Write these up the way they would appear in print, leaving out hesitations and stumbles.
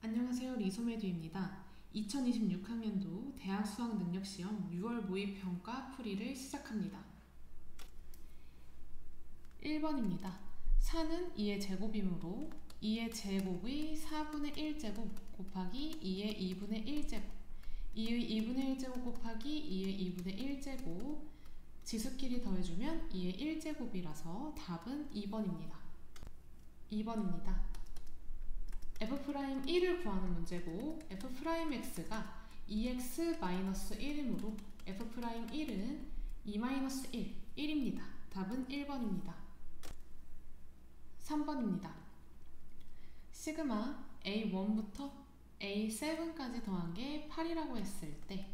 안녕하세요. 리소메듀입니다. 2026학년도 대학 수학능력시험 6월 모의평가 풀이를 시작합니다. 1번입니다. 4는 2의 제곱이므로 2의 제곱의 4분의 1제곱 곱하기 2의 2분의 1제곱 2의 2분의 1제곱 곱하기 2의 2분의 1제곱 지수끼리 더해주면 2의 1제곱이라서 답은 2번입니다. 2번입니다. F'1을 구하는 문제고 F'X가 2x-1이므로 F'1은 2-1, 1입니다. 답은 1번입니다. 3번입니다. 시그마 A1부터 A7까지 더한 게 8이라고 했을 때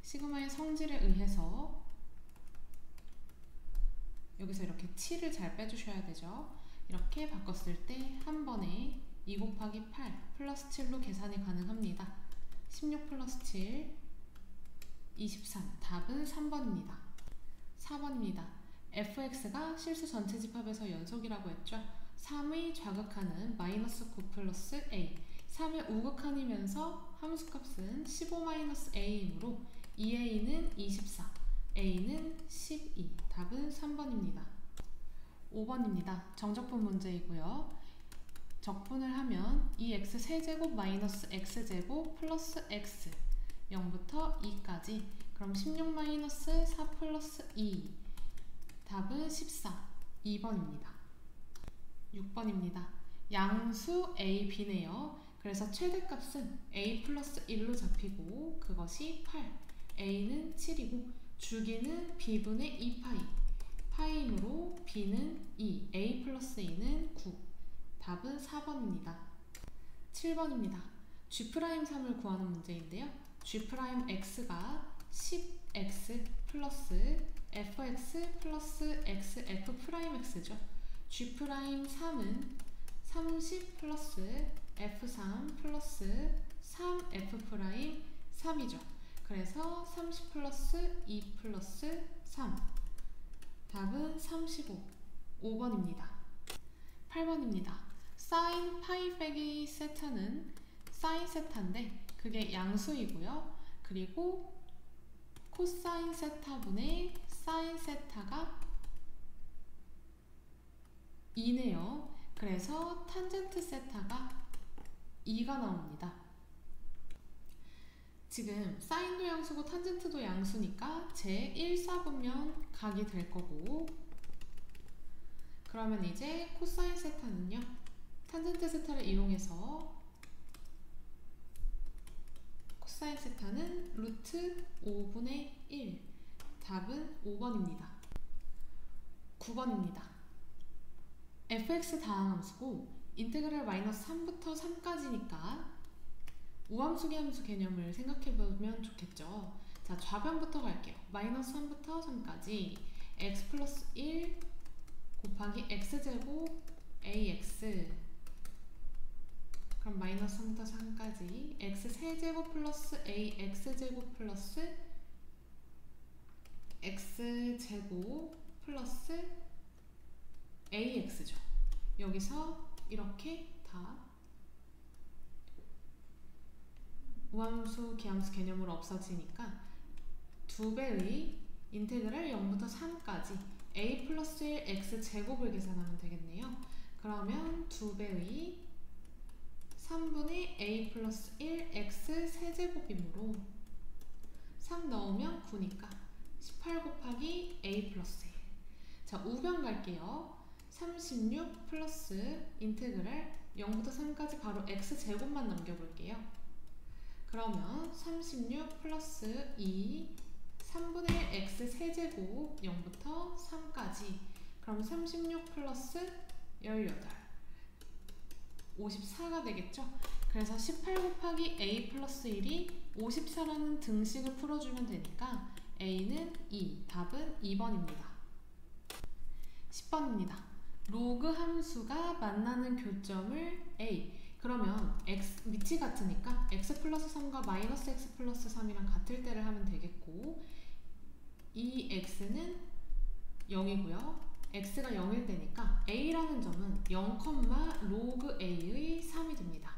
시그마의 성질에 의해서 여기서 이렇게 7을 잘 빼주셔야 되죠. 이렇게 바꿨을 때 한 번에 2 곱하기 8 플러스 7로 계산이 가능합니다. 16 플러스 7, 23. 답은 3번입니다. 4번입니다. fx가 실수 전체 집합에서 연속이라고 했죠. 3의 좌극하는 마이너스 9 플러스 a 3의 우극한이면서 함수값은 15-a이므로 2a는 24, a는 12. 답은 3번입니다. 5번입니다. 정적분 문제이고요. 적분을 하면 2x 세제곱 마이너스 x제곱 플러스 x 0부터 2까지 그럼 16 마이너스 4 플러스 2 답은 14, 2번입니다. 6번입니다. 양수 a, b네요. 그래서 최대값은 a 플러스 1로 잡히고 그것이 8, a는 7이고 주기는 b분의 2파이 파이므로 b는 2, a 플러스 2는 9. 답은 4번입니다. 7번입니다. G'3을 구하는 문제인데요. G'x가 10x 플러스 fx 플러스 x f'x죠. G'3은 30 플러스 f3 플러스 3f'3이죠. 그래서 30 플러스 2 플러스 3 답은 35, 5번입니다. 8번입니다. 사인 파이 빼기 세타는 사인 세타인데 그게 양수이고요. 그리고 코사인 세타분의 사인 세타가 2네요. 그래서 탄젠트 세타가 2가 나옵니다. 지금 사인도 양수고 탄젠트도 양수니까 제1사분면 각이 될 거고 그러면 이제 코사인 세타는요. 탄젠트 세타를 이용해서 코사인 세타는 루트 5분의 1 답은 5번입니다. 9번입니다. fx 다항함수고 인테그랄 마이너스 3부터 3까지니까 우함수기함수 개념을 생각해보면 좋겠죠. 자, 좌변부터 갈게요. 마이너스 3부터 3까지 x 플러스 1 곱하기 x제곱 ax 그럼 마이너스 3부터 3까지 x 세제곱 플러스 ax제곱 플러스 x제곱 플러스 ax죠. 여기서 이렇게 다 우함수, 기함수 개념으로 없어지니까 2배의 인테그랄 0부터 3까지 a 플러스 1 x제곱을 계산하면 되겠네요. 그러면 2배의 3분의 a 플러스 1 x 세제곱이므로 3 넣으면 9니까 18 곱하기 a 플러스 1. 자, 우변 갈게요. 36 플러스 인테그랄 0부터 3까지 바로 x제곱만 남겨볼게요. 그러면 36 플러스 2 3분의 1 x 세제곱 0부터 3까지 그럼 36 플러스 18 54가 되겠죠? 그래서 18 곱하기 a 플러스 1이 54라는 등식을 풀어주면 되니까 a는 2, 답은 2번입니다. 10번입니다. 로그 함수가 만나는 교점을 a 그러면 x 밑이 같으니까 x 플러스 3과 마이너스 x 플러스 3이랑 같을 때를 하면 되겠고 이 x는 0이고요. x가 0일 때니까 a라는 점은 0, 로그 a의 3이 됩니다.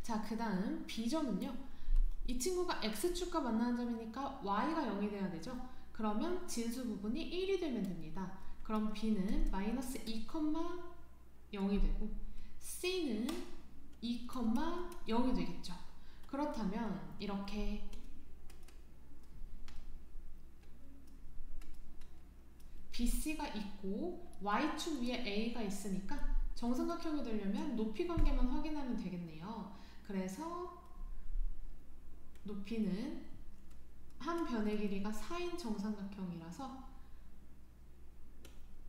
자, 그 다음 B점은요. 이 친구가 X축과 만나는 점이니까 Y가 0이 돼야 되죠. 그러면 진수 부분이 1이 되면 됩니다. 그럼 B는 마이너스 2,0이 되고 C는 2,0이 되겠죠. 그렇다면 이렇게 BC가 있고 Y축 위에 A가 있으니까 정삼각형이 되려면 높이 관계만 확인하면 되겠네요. 그래서 높이는 한 변의 길이가 4인 정삼각형이라서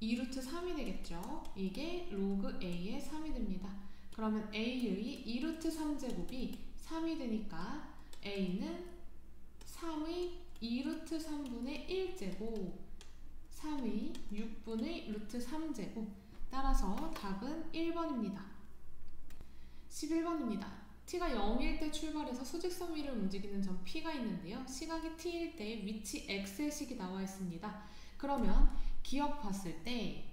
2루트 3이 되겠죠. 이게 로그 A의 3이 됩니다. 그러면 A의 2루트 3제곱이 3이 되니까 A는 3의 2루트 3분의 1제곱 3의 6분의 루트 3제곱. 따라서 답은 1번입니다. 11번입니다. t가 0일 때 출발해서 수직선 위를 움직이는 점 P가 있는데요. 시각이 t일 때 위치 x의 식이 나와 있습니다. 그러면 기억 봤을 때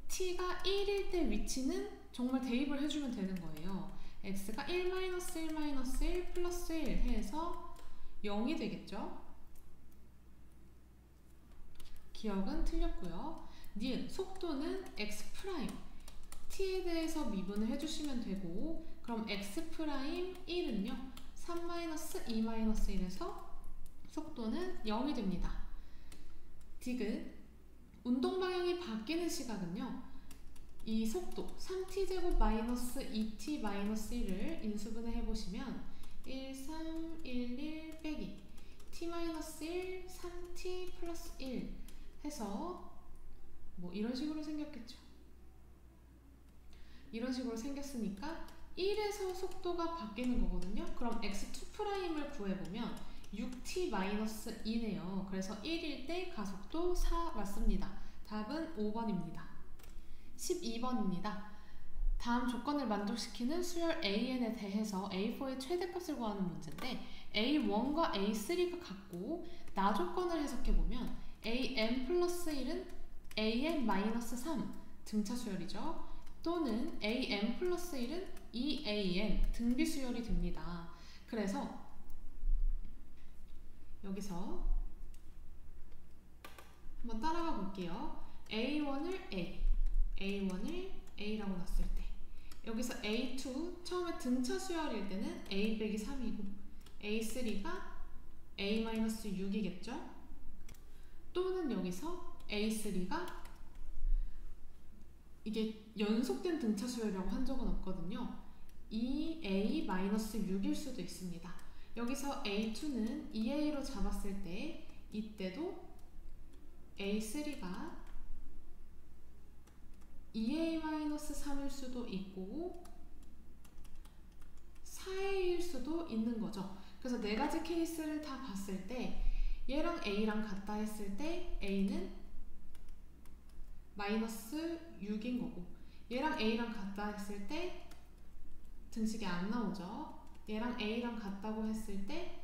t가 1일 때 위치는 정말 대입을 해주면 되는 거예요. x가 1-1-1 플러스 1 해서 0이 되겠죠. 기억은 틀렸고요. 니은 속도는 x 프라임 t에 대해서 미분을 해주시면 되고 그럼 x 프라임 1은요 3-2-1에서 속도는 0이 됩니다. 디귿 운동 방향이 바뀌는 시각은요 이 속도 3t제곱 마이너스 2t 마이너스 1을 인수분해 해보시면 1, 3, 1, 1 빼기 t 마이너스 1, 3t 플러스 1 해서 뭐 이런 식으로 생겼겠죠. 이런 식으로 생겼으니까 1에서 속도가 바뀌는 거거든요. 그럼 x2'을 구해보면 6t-2네요. 그래서 1일 때 가속도 4 맞습니다. 답은 5번입니다. 12번입니다. 다음 조건을 만족시키는 수열 AN에 대해서 A4의 최대값을 구하는 문제인데 A1과 A3가 같고 나 조건을 해석해보면 AN 플러스 1은 AN 마이너스 3 등차 수열이죠. 또는 AN 플러스 1은 EAN 등비 수열이 됩니다. 그래서 여기서 한번 따라가 볼게요. A1을 A, A1을 A라고 놨을 때 여기서 A2 처음에 등차 수열일 때는 A 빼기 3이고 A3가 A-6이겠죠. 또는 여기서 A3가 이게 연속된 등차 수열이라고 한 적은 없거든요. 2A-6일 수도 있습니다. 여기서 A2는 2A로 잡았을 때 이때도 A3가 2A-3일 수도 있고 4A일 수도 있는 거죠. 그래서 네 가지 케이스를 다 봤을 때 얘랑 A랑 같다 했을 때 A는 마이너스 6인 거고 얘랑 A랑 같다 했을 때 등식이 안 나오죠. 얘랑 A랑 같다고 했을 때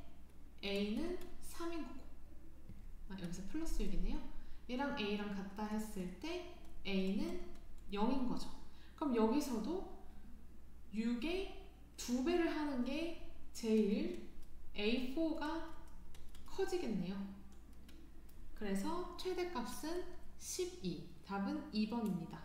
A는 3인 거고 여기서 플러스 6이네요. 얘랑 A랑 같다 했을 때 A는 0인 거죠. 그럼 여기서도 6의 2배를 하는 게 제일 A4가 커지겠네요. 그래서 최대값은 12. 답은 2번입니다.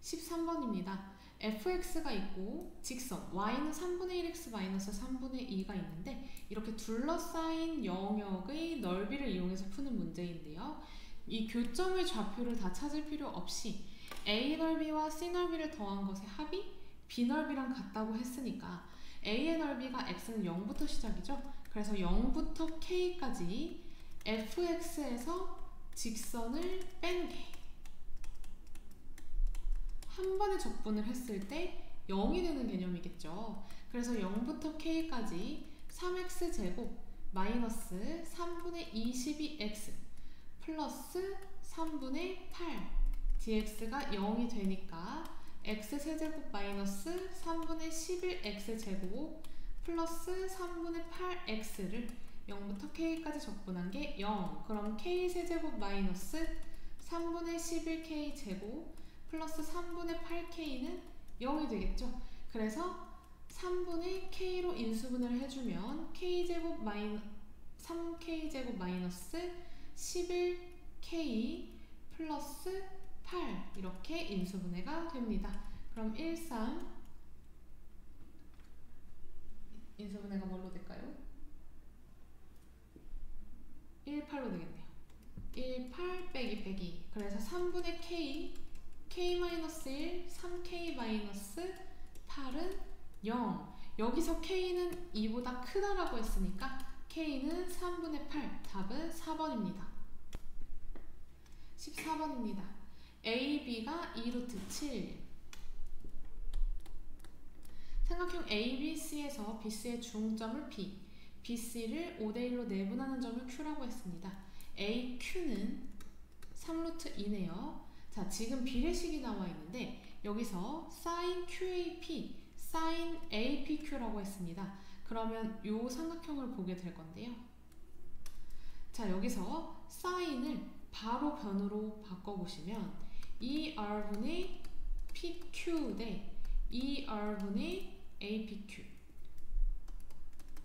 13번입니다. fx가 있고 직선 y는 3분의 1x 마이너스 3분의 2가 있는데 이렇게 둘러싸인 영역의 넓이를 이용해서 푸는 문제인데요. 이 교점의 좌표를 다 찾을 필요 없이 a 넓이와 c 넓이를 더한 것의 합이 b 넓이랑 같다고 했으니까 a의 넓이가 x는 0부터 시작이죠. 그래서 0부터 k까지 fx에서 직선을 뺀 게 한 번에 적분을 했을 때 0이 되는 개념이겠죠. 그래서 0부터 k까지 3x제곱 마이너스 3분의 22x 플러스 3분의 8 dx가 0이 되니까 x세제곱 마이너스 3분의 11x제곱 플러스 3분의 8x를 0부터 k까지 적분한 게 0. 그럼 k세제곱 마이너스 3분의 11k제곱 플러스 3분의 8k는 0이 되겠죠. 그래서 3분의 k로 인수분해를 해주면 k제곱 3k제곱 마이너스 11k 플러스 8 이렇게 인수분해가 됩니다. 그럼 1, 3 인수분해가 뭘로 될까요? 1, 8로 되겠네요. 1, 8 빼기 그래서 3분의 k-1 3k-8은 0. 여기서 k는 2보다 크다라고 했으니까 k는 3분의 8 답은 4번입니다 14번입니다 AB가 2루트 7 삼각형 ABC에서 BC의 중점을 P, BC를 5대1로 내분하는 점을 Q라고 했습니다. AQ는 3루트 2네요. 자, 지금 비례식이 나와 있는데 여기서 sin QAP, sin APQ라고 했습니다. 그러면 이 삼각형을 보게 될 건데요. 자, 여기서 sine을 바로 변으로 바꿔보시면 2R분의 PQ 대 2R분의 APQ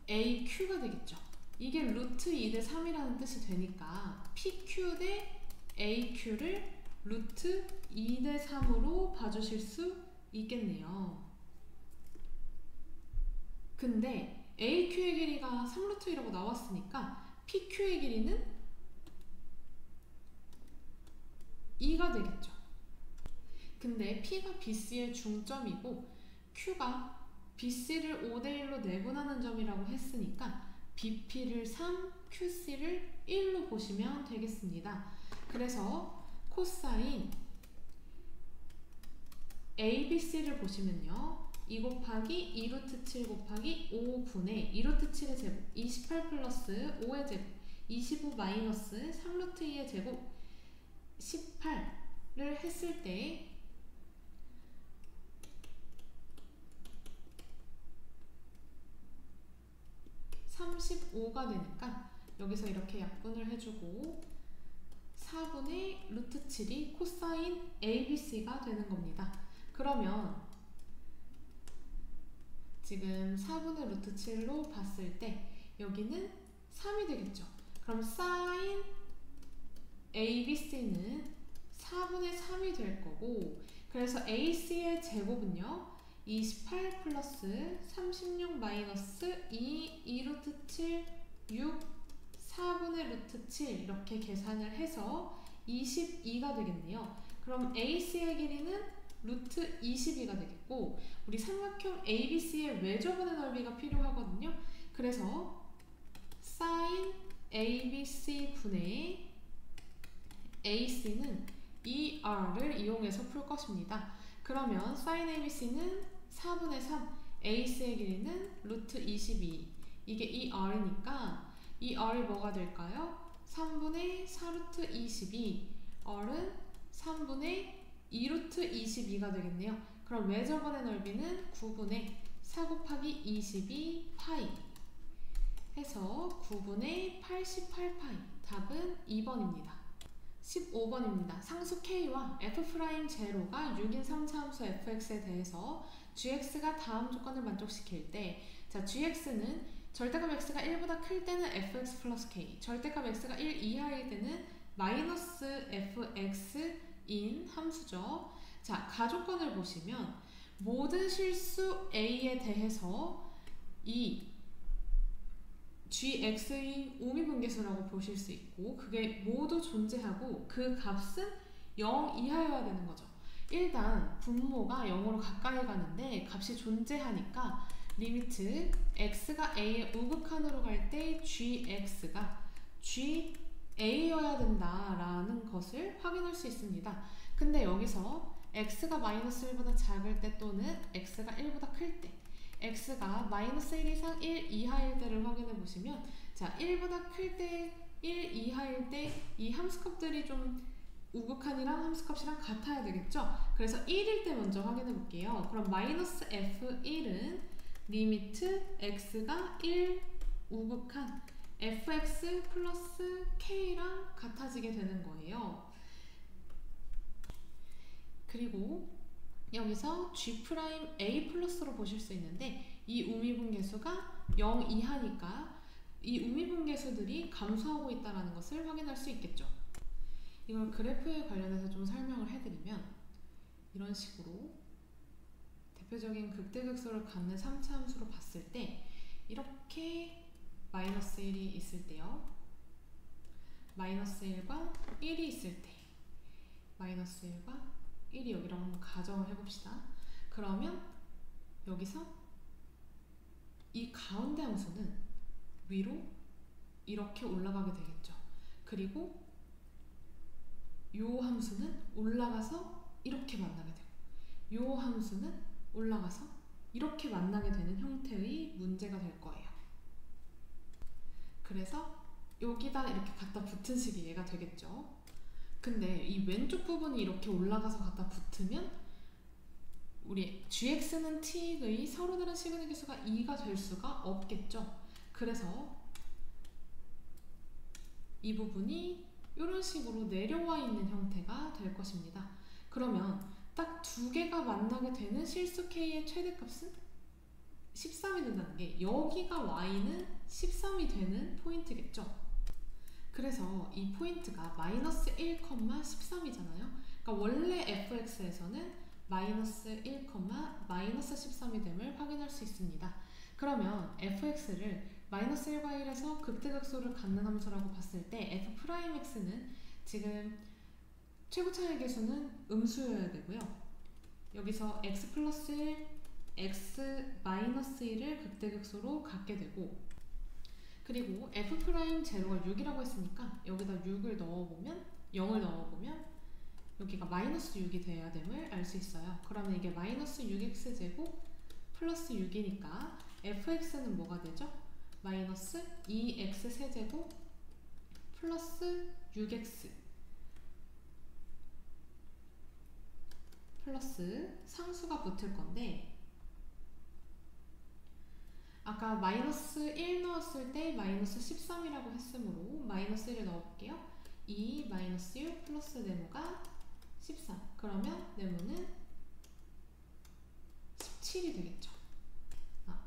AQ가 되겠죠. 이게 루트 2 대 3이라는 뜻이 되니까 PQ 대 AQ를 루트 2 대 3으로 봐주실 수 있겠네요. 근데 AQ의 길이가 3루트 2라고 나왔으니까 PQ의 길이는 2가 되겠죠. 근데 P가 BC의 중점이고 Q가 BC를 5대1로 내분하는 점이라고 했으니까 BP를 3, QC를 1로 보시면 되겠습니다. 그래서 코사인 ABC를 보시면요. 2 곱하기 2루트 7 곱하기 5분의 2루트 7의 제곱 28 플러스 5의 제곱 25 마이너스 3루트 2의 제곱 18를 했을 때 35가 되니까 여기서 이렇게 약분을 해주고 4분의 루트 7이 코사인 ABC가 되는 겁니다. 그러면 지금 4분의 루트 7로 봤을 때 여기는 3이 되겠죠. 그럼 sin ABC는 4분의 3이 될 거고 그래서 AC의 제곱은요. 28 플러스 36 마이너스 2루트 7, 6, 4분의 루트 7 이렇게 계산을 해서 22가 되겠네요. 그럼 AC의 길이는 루트 22가 되겠고 우리 삼각형 ABC의 외접원의 넓이가 필요하거든요. 그래서 sin ABC 분의 AC는 ER을 이용해서 풀 것입니다. 그러면 sin ABC는 4분의 3, AC의 길이는 루트 22 이게 ER이니까 이 R이 뭐가 될까요? 3분의 4루트 22 R은 3분의 2루트 22가 되겠네요. 그럼 외접원의 넓이는 9분의 4 곱하기 22 파이 해서 9분의 88파이 답은 2번입니다. 15번입니다. 상수 K와 F'제로가 6인 3차함수 fx에 대해서 gx가 다음 조건을 만족시킬 때 자, gx는 절대값 x가 1보다 클 때는 fx 플러스 k, 절대값 x가 1 이하일 때는 마이너스 fx인 함수죠. 자, 가조건을 보시면 모든 실수 a에 대해서 이 gx의 우미분계수라고 보실 수 있고 그게 모두 존재하고 그 값은 0 이하여야 되는 거죠. 일단 분모가 0으로 가까이 가는데 값이 존재하니까 리미트 x가 a의 우극한으로 갈 때 gx가 ga여야 된다라는 것을 확인할 수 있습니다. 근데 여기서 x가 마이너스 1보다 작을 때 또는 x가 1보다 클 때 x가 마이너스 1 이상 1 이하일 때를 확인해 보시면 자 1보다 클 때 1 이하일 때 이 함수값들이 좀 우극한이랑 함수값이랑 같아야 되겠죠? 그래서 1일 때 먼저 확인해 볼게요. 그럼 마이너스 f1은 리미트 x가 1 우극한 fx 플러스 k랑 같아지게 되는 거예요. 그리고 여기서 G'A 플러스로 보실 수 있는데 이 우미분계수가 0 이하니까 이 우미분계수들이 감소하고 있다는 것을 확인할 수 있겠죠. 이걸 그래프에 관련해서 좀 설명을 해드리면 이런 식으로 대표적인 극대극소를 갖는 3차 함수로 봤을 때 이렇게 마이너스 1이 있을 때요. 마이너스 1과 1이 있을 때 마이너스 1과 1이 여기라고 한번 가정을 해봅시다. 그러면 여기서 이 가운데 함수는 위로 이렇게 올라가게 되겠죠. 그리고 요 함수는 올라가서 이렇게 만나게 되고 요 함수는 올라가서 이렇게 만나게 되는 형태의 문제가 될 거예요. 그래서 여기다 이렇게 갖다 붙은 식이 얘가 되겠죠. 근데 이 왼쪽 부분이 이렇게 올라가서 갖다 붙으면 우리 gx는 t의 서로 다른 시그널 계수가 2가 될 수가 없겠죠. 그래서 이 부분이 이런 식으로 내려와 있는 형태가 될 것입니다. 그러면 딱 두 개가 만나게 되는 실수 k의 최대값은 13이 된다는 게 여기가 y는 13이 되는 포인트겠죠. 그래서 이 포인트가 마이너스 1, 13이잖아요. 그러니까 원래 fx에서는 마이너스 1, 마이너스 13이 됨을 확인할 수 있습니다. 그러면 fx를 마이너스 1과 1에서 극대극소를 갖는 함수라고 봤을 때 f'x는 지금 최고 차이 계수는 음수여야 되고요. 여기서 x 플러스 1, x 마이너스 1을 극대극소로 갖게 되고 그리고 f'0가 6이라고 했으니까 여기다 6을 넣어보면 0을 넣어보면 여기가 마이너스 6이 돼야 됨을 알 수 있어요. 그러면 이게 마이너스 6x제곱 플러스 6이니까 fx는 뭐가 되죠? 마이너스 2x 세제곱 플러스 6x 플러스 상수가 붙을 건데 아까 마이너스 1 넣었을 때 마이너스 13이라고 했으므로 마이너스 1을 넣어볼게요. 2 마이너스 6 플러스 네모가 13. 그러면 네모는 17이 되겠죠.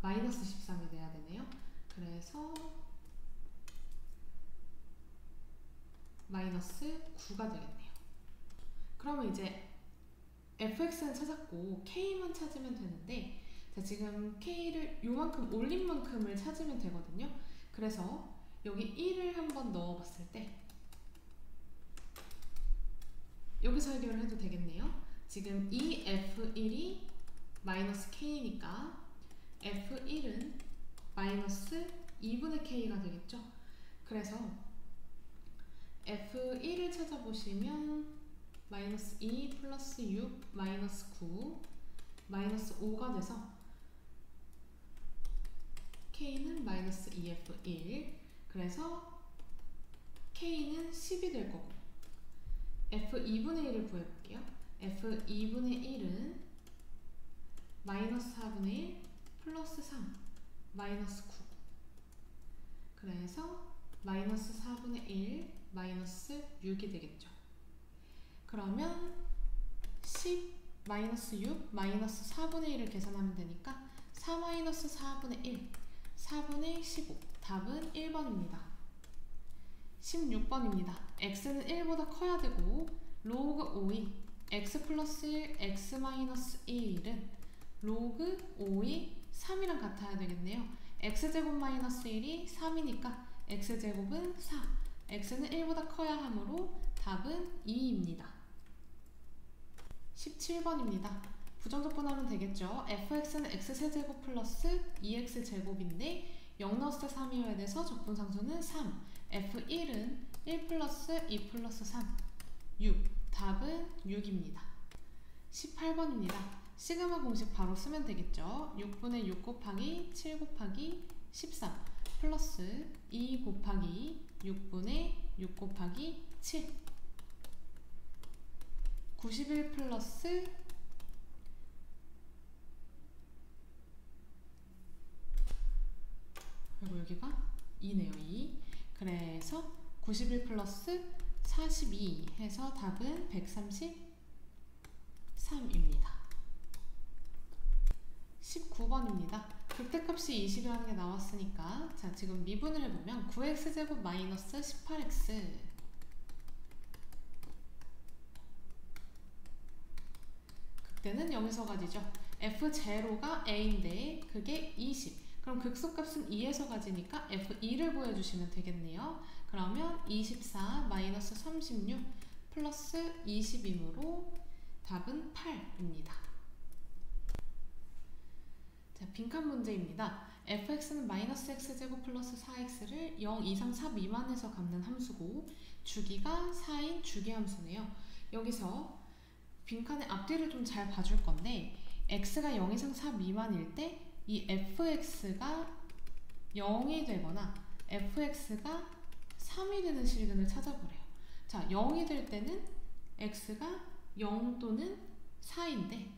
마이너스 13이 돼야 되네요. 그래서 마이너스 9가 되겠네요. 그러면 이제 fx는 찾았고 k만 찾으면 되는데 자, 지금 k를 요만큼 올린 만큼을 찾으면 되거든요. 그래서 여기 1을 한번 넣어봤을 때 여기서 해결을 해도 되겠네요. 지금 이 f1이 마이너스 k니까 f1은 마이너스 2분의 k가 되겠죠. 그래서 f1을 찾아보시면 마이너스 2 플러스 6 마이너스 9 마이너스 5가 돼서 k는 마이너스 2f1 그래서 k는 10이 될 거고 f2분의 1을 구해볼게요. f2분의 1은 마이너스 4분의 1 플러스 3 마이너스 9 그래서 마이너스 4분의 1 마이너스 6이 되겠죠. 그러면 10 마이너스 6 마이너스 4분의 1을 계산하면 되니까 4 마이너스 4분의 1 4분의 15 답은 1번입니다. 16번입니다. x는 1보다 커야 되고 로그 5이 x 플러스 1 x 마이너스 1은 로그 5이 3이랑 같아야 되겠네요. x제곱 마이너스 1이 3이니까 x제곱은 4 x는 1보다 커야 하므로 답은 2입니다. 17번입니다. 부정적분하면 되겠죠. fx는 x세제곱 플러스 2x제곱인데 0 넣었을 때 3이어야 돼서 적분상수는 3 f1은 1 플러스 2 플러스 3 6 답은 6입니다. 18번입니다. 시그마 공식 바로 쓰면 되겠죠. 6분의 6 곱하기 7 곱하기 13 플러스 2 곱하기 6분의 6 곱하기 7 91 플러스 그리고 여기가 2네요. 2 그래서 91 플러스 42 해서 답은 133입니다. 19번입니다. 극대값이 20이라는 게 나왔으니까 자 지금 미분을 해보면 9x제곱 마이너스 18x 극대는 0에서 가지죠. f0가 a인데 그게 20. 그럼 극소값은 2에서 가지니까 f2를 구해주시면 되겠네요. 그러면 24 마이너스 36 플러스 20이므로 답은 8입니다. 자, 빈칸 문제입니다. fx는 마이너스 x제곱 플러스 4x를 0 이상 4 미만에서 갚는 함수고 주기가 4인 주기함수네요. 여기서 빈칸의 앞뒤를 좀 잘 봐줄 건데 x가 0 이상 4 미만일 때 이 fx가 0이 되거나 fx가 3이 되는 실근을 찾아보래요. 자, 0이 될 때는 x가 0 또는 4인데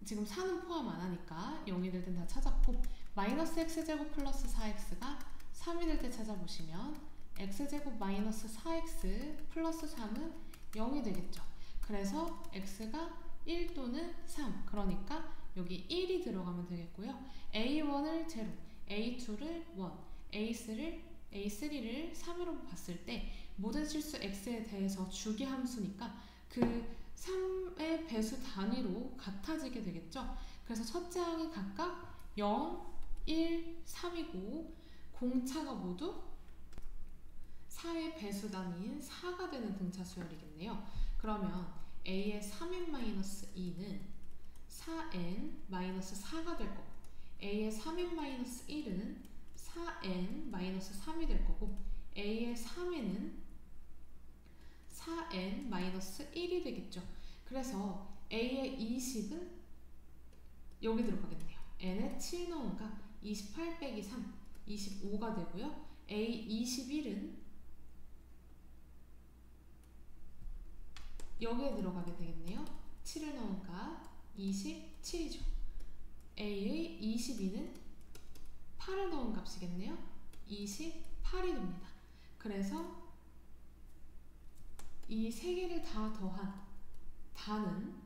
지금 4는 포함 안 하니까 0이 될 땐 다 찾았고 마이너스 x제곱 플러스 4x가 3이 될 때 찾아보시면 x제곱 마이너스 4x 플러스 3은 0이 되겠죠. 그래서 x가 1 또는 3 그러니까 여기 1이 들어가면 되겠고요. a1을 0, a2를 1, a3를 3으로 봤을 때 모든 실수 x에 대해서 주기함수니까 그 3의 배수 단위로 같아지게 되겠죠. 그래서 첫째 항이 각각 0, 1, 3이고 공차가 모두 4의 배수 단위인 4가 되는 등차 수열이겠네요. 그러면 a의 3n-2는 4n-4가 될 거고 a의 3n-1은 4n-3이 될 거고 a의 3n은 4n-1이 되겠죠. 그래서 a의 20은 여기 들어가겠네요. n에 7 넣으니까 28 빼기 3, 25가 되고요. a 21은 여기에 들어가게 되겠네요. 7을 넣으니까 27이죠. a의 22는 8을 넣은 값이겠네요. 28이 됩니다. 그래서 이 세 개를 다 더한 다는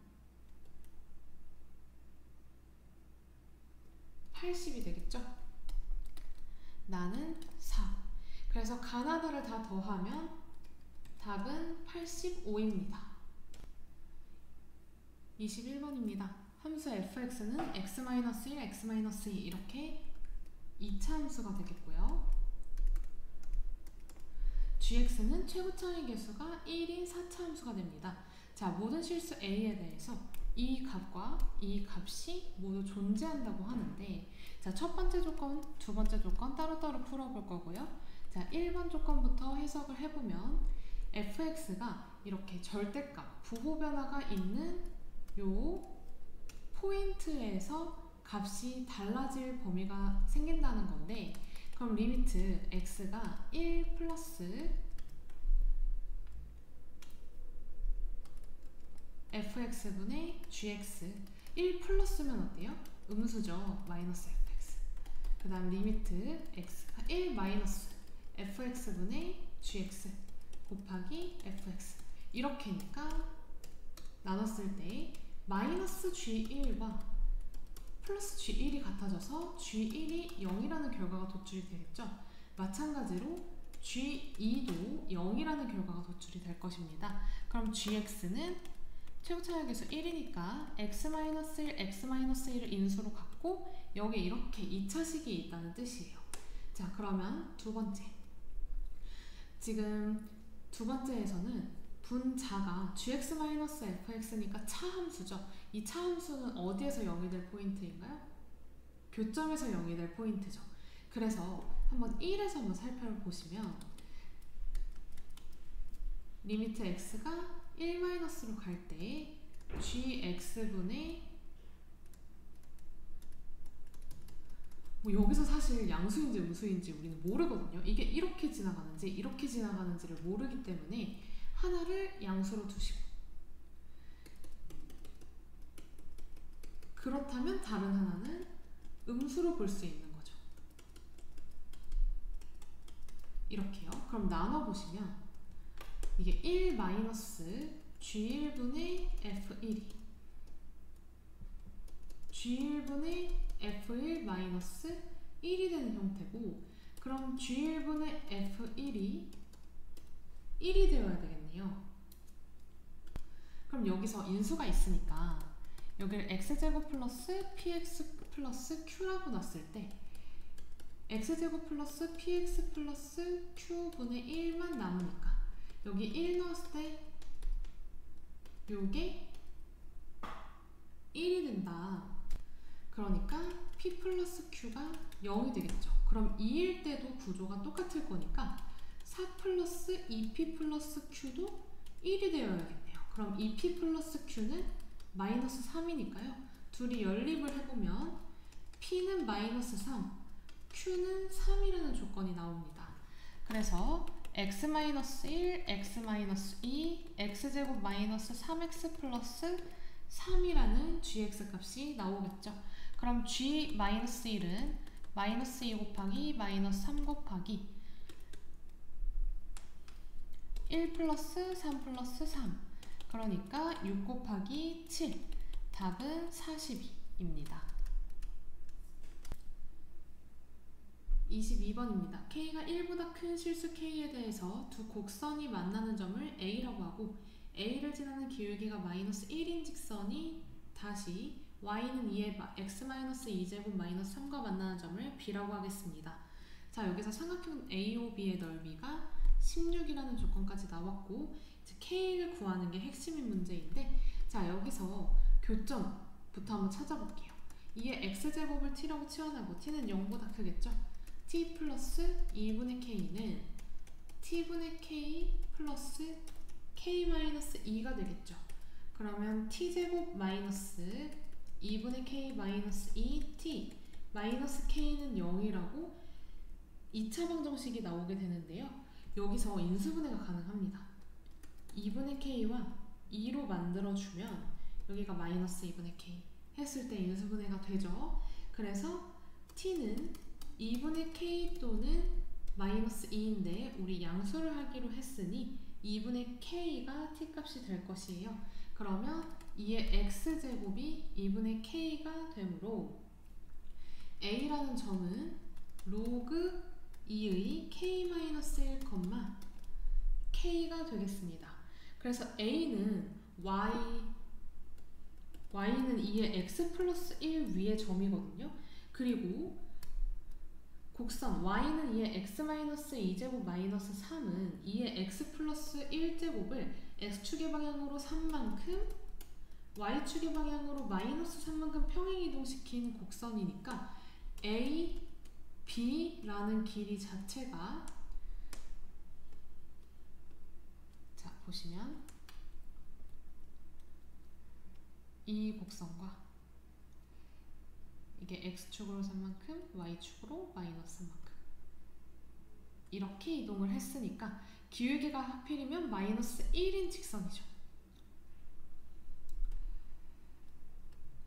80이 되겠죠? 나는 4. 그래서 가나다를 다 더하면 답은 85입니다. 21번입니다. 함수 fx는 x-1, x-2 이렇게 2차 함수가 되겠고요. gx는 최고차의 개수가 1인 4차 함수가 됩니다. 자, 모든 실수 a에 대해서 이 값과 이 값이 모두 존재한다고 하는데 자, 첫 번째 조건, 두 번째 조건 따로따로 풀어볼 거고요. 자, 1번 조건부터 해석을 해보면 fx가 이렇게 절대값, 부호 변화가 있는 요 포인트에서 값이 달라질 범위가 생긴다는 건데 그럼 리미트 x가 1 플러스 fx분의 gx 1 플러스면 어때요? 음수죠. 마이너스 fx 그 다음 리미트 x가 1 마이너스 fx분의 gx 곱하기 fx 이렇게니까 나눴을 때 마이너스 g1과 플러스 g1이 같아져서 g1이 0이라는 결과가 도출이 되겠죠. 마찬가지로 g2도 0이라는 결과가 도출이 될 것입니다. 그럼 gx는 최고차의 개수 1이니까 x-1, x-1을 인수로 갖고 여기 이렇게 2차식이 있다는 뜻이에요. 자, 그러면 두 번째. 지금 두 번째에서는 분자가 gx-fx니까 차함수죠. 이 차함수는 어디에서 0이 될 포인트인가요? 교점에서 0이 될 포인트죠. 그래서 한번 1에서 한번 살펴보시면 리미트 x가 1-로 갈 때 gx분의 뭐 여기서 사실 양수인지 음수인지 우리는 모르거든요. 이게 이렇게 지나가는지 이렇게 지나가는지를 모르기 때문에 하나를 양수로 두시고 그렇다면 다른 하나는 음수로 볼 수 있는 거죠. 이렇게요. 그럼 나눠보시면 이게 1 마이너스 g1분의 f1이 G1분의 F1 마이너스 1이 되는 형태고, 그럼 G1분의 F1이 1이 되어야 되겠네요. 그럼 여기서 인수가 있으니까 여기를 x제곱 플러스 px 플러스 q라고 놨을 때 x제곱 플러스 px 플러스 q분의 1만 남으니까 여기 1 넣었을 때 요게 1이 된다. 그러니까 p 플러스 q가 0이 되겠죠. 그럼 2일 때도 구조가 똑같을 거니까 4 플러스 2p 플러스 q도 1이 되어야겠네요. 그럼 2p 플러스 q는 마이너스 3이니까요. 둘이 연립을 해보면 p는 마이너스 3, q는 3이라는 조건이 나옵니다. 그래서 x-1, x-2, x제곱 마이너스 3x 플러스 3이라는 gx 값이 나오겠죠. 그럼 g-1은 마이너스 2 곱하기 마이너스 3 곱하기 1 플러스 3 플러스 3, 그러니까 6 곱하기 7, 답은 42입니다. 22번입니다. K가 1보다 큰 실수 K에 대해서 두 곡선이 만나는 점을 A라고 하고, A를 지나는 기울기가 마이너스 1인 직선이 다시 Y는 2의 x-2제곱 마이너스 3과 만나는 점을 B라고 하겠습니다. 자, 여기서 삼각형 AOB의 넓이가 16이라는 조건까지 나왔고, 이제 K를 구하는 게 핵심인 문제인데, 자, 여기서 교점부터 한번 찾아볼게요. 이게 x제곱을 t라고 치환하고 t는 0보다 크겠죠? t 플러스 2분의 k는 t분의 k 플러스 k-2가 되겠죠. 그러면 t제곱 마이너스 2분의 k 마이너스 2t 마이너스 k는 0이라고 2차 방정식이 나오게 되는데요. 여기서 인수분해가 가능합니다. 2분의 k와 2로 만들어주면 여기가 마이너스 2분의 k 했을 때 인수분해가 되죠. 그래서 t는 2분의 k 또는 마이너스 2인데 우리 양수를 하기로 했으니 2분의 k가 t 값이 될 것이에요. 그러면 2의 x제곱이 2분의 k가 되므로 a라는 점은 로그 2의 k-1, k가 되겠습니다. 그래서 a는 y는 2의 x 플러스 1 위의 점이거든요. 그리고 곡선 y는 2의 x-2제곱 마이너스 3은 2의 x 플러스 1제곱을 x축의 방향으로 3만큼 y축의 방향으로 마이너스 3만큼 평행이동시킨 곡선이니까 a, b라는 길이 자체가, 자 보시면 이 곡선과 이게 x축으로 3만큼 y축으로 마이너스 3만큼 이렇게 이동을 했으니까 기울기가 하필이면 마이너스 1인 직선이죠.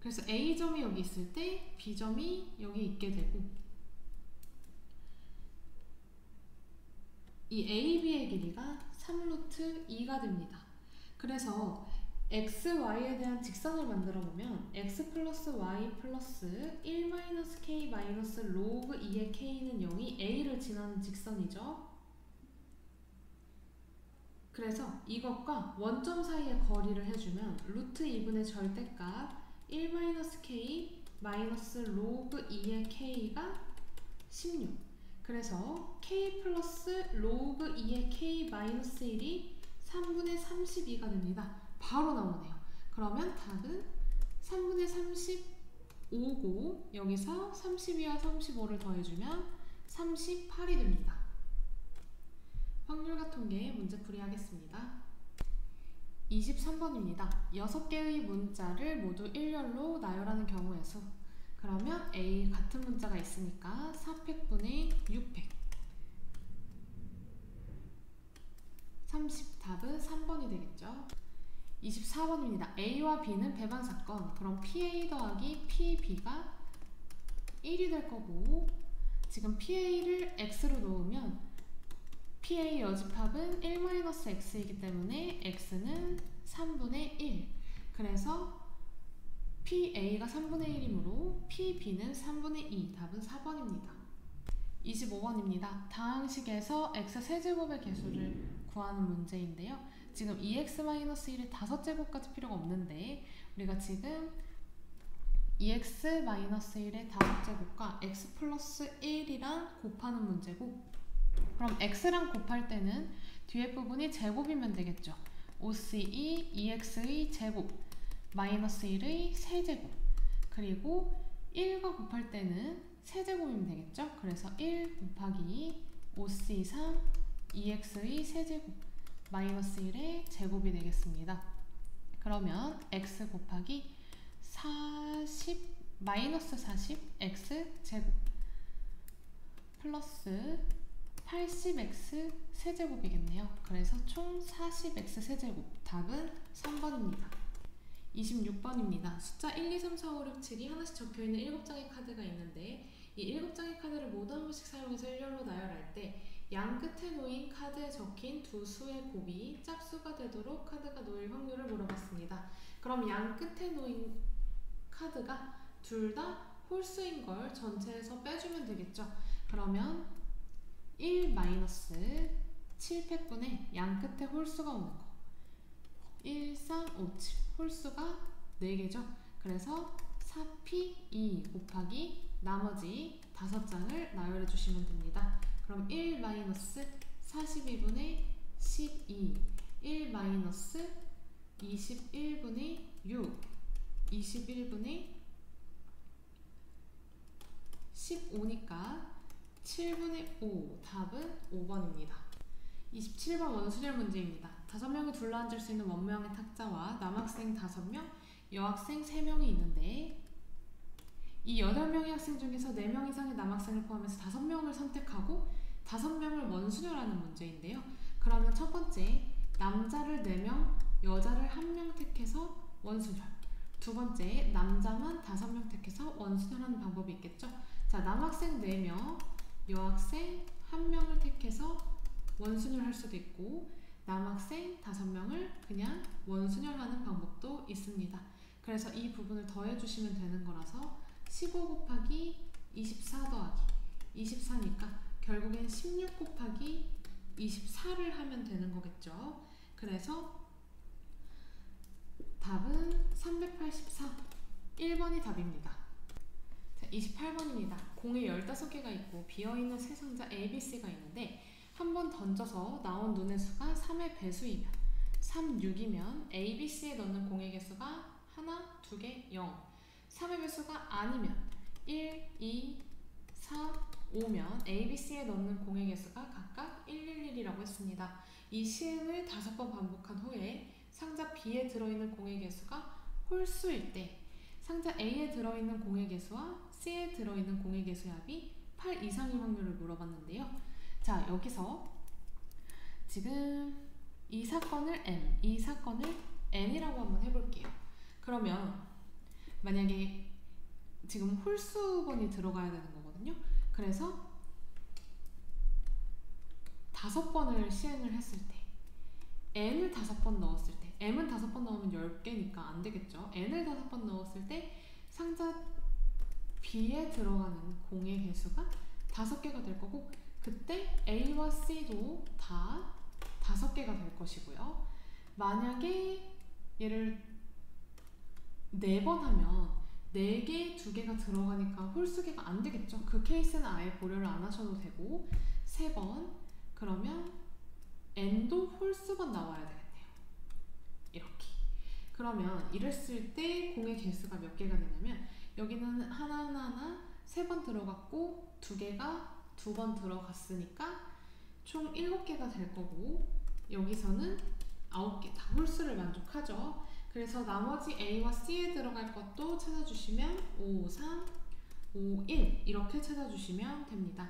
그래서 A점이 여기 있을 때 B점이 여기 있게 되고, 이 AB의 길이가 3루트 2가 됩니다. 그래서 x, y에 대한 직선을 만들어 보면 x 플러스 y 플러스 1 마이너스 k 마이너스 로그 2의 k는 0이 a를 지나는 직선이죠. 그래서 이것과 원점 사이의 거리를 해주면 루트 2분의 절대값 1 마이너스 k 마이너스 로그 2의 k가 16. 그래서 k 플러스 로그 2의 k 마이너스 1이 3분의 32가 됩니다. 바로 나오네요. 그러면 답은 3분의 35고 여기서 32와 35를 더해주면 38이 됩니다. 확률과 통계 문제풀이 하겠습니다. 23번입니다. 6개의 문자를 모두 일렬로 나열하는 경우의 수. 그러면 A 같은 문자가 있으니까 4팩분의 6팩 30, 답은 3번이 되겠죠. 24번입니다. A와 B는 배반 사건. 그럼 PA 더하기 PB가 1이 될 거고, 지금 PA를 X로 놓으면 PA 여집합은 1-X이기 때문에 X는 3분의 1. 그래서 PA가 3분의 1이므로 PB는 3분의 2, 답은 4번입니다. 25번입니다. 다항식에서 x 세제곱의 개수를 구하는 문제인데요. 지금 2x-1의 5제곱까지 필요가 없는데 우리가 지금 2x-1의 5제곱과 x 플러스 1이랑 곱하는 문제고, 그럼 x랑 곱할 때는 뒤에 부분이 제곱이면 되겠죠. 5c2 2x의 제곱 마이너스 1의 세제곱, 그리고 1과 곱할 때는 세제곱이면 되겠죠. 그래서 1 곱하기 5c3 2x의 세제곱 마이너스 1의 제곱이 되겠습니다. 그러면 x 곱하기 40 마이너스 40 x 제곱 플러스 80x 세제곱이겠네요. 그래서 총 40x 세제곱, 답은 3번입니다. 26번입니다. 숫자 1, 2, 3, 4, 5, 6, 7이 하나씩 적혀있는 7장의 카드가 있는데 이 7장의 카드를 모두 한 번씩 사용해서 일렬로 나열할 때 양 끝에 놓인 카드에 적힌 두 수의 곱이 짝수가 되도록 카드가 놓일 확률을 물어봤습니다. 그럼 양 끝에 놓인 카드가 둘 다 홀수인 걸 전체에서 빼주면 되겠죠. 그러면 1 마이너스 7팩분의 양 끝에 홀수가 오는 거 1, 3, 5, 7 홀수가 4개죠. 그래서 4p 2 곱하기 나머지 5장을 나열해 주시면 됩니다. 그럼 1 마이너스 42분의 12 1 마이너스 21분의 6 21분의 15니까 7분의 5, 답은 5번입니다. 27번 원수열 문제입니다. 5명이 둘러앉을 수 있는 원명의 탁자와 남학생 5명, 여학생 3명이 있는데 이 8명의 학생 중에서 4명 이상의 남학생을 포함해서 5명을 선택하고 5명을 원수열하는 문제인데요. 그러면 첫 번째, 남자를 4명, 여자를 1명 택해서 원수열. 두 번째, 남자만 5명 택해서 원수열하는 방법이 있겠죠. 자, 남학생 4명, 여학생 1명을 택해서 원순열 할 수도 있고 남학생 5명을 그냥 원순열하는 방법도 있습니다. 그래서 이 부분을 더해주시면 되는 거라서 15 곱하기 24 더하기 24니까 결국엔 16 곱하기 24를 하면 되는 거겠죠. 그래서 답은 384, 1번이 답입니다. 자, 28번입니다. 공에 15개가 있고 비어있는 세 상자 A, B, C가 있는데 한 번 던져서 나온 눈의 수가 3의 배수이면 3, 6이면 A, B, C에 넣는 공의 개수가 하나, 2개, 0 3의 배수가 아니면 1, 2, 4, 5면 A, B, C에 넣는 공의 개수가 각각 1, 1, 1이라고 했습니다. 이 시행을 5번 반복한 후에 상자 B에 들어있는 공의 개수가 홀수일 때 상자 A에 들어있는 공의 개수와 C에 들어있는 공의 개수의 합이 8 이상의 확률을 물어봤는데요. 자, 여기서 지금 이 사건을 M, 이 사건을 N이라고 한번 해볼게요. 그러면 만약에 지금 홀수번이 들어가야 되는 거거든요. 그래서 5번을 시행을 했을 때 N을 5번 넣었을 때 M은 5번 넣으면 10개니까 안 되겠죠. N을 5번 넣었을 때 상자 B에 들어가는 공의 개수가 5개가 될 거고 그때 A와 C도 다 5개가 될 것이고요. 만약에 얘를 4번 하면 4개, 2개가 들어가니까 홀수계가 안 되겠죠. 그 케이스는 아예 고려를 안 하셔도 되고 3번 그러면 N도 홀수번 나와야 되겠네요. 이렇게. 그러면 이랬을 때 공의 개수가 몇 개가 되냐면 여기는 하나하나 3번 들어갔고 2개가 2번 들어갔으니까 총 7개가 될 거고 여기서는 9개 다 홀수를 만족하죠. 그래서 나머지 A와 C에 들어갈 것도 찾아주시면 5, 3, 5, 1 이렇게 찾아주시면 됩니다.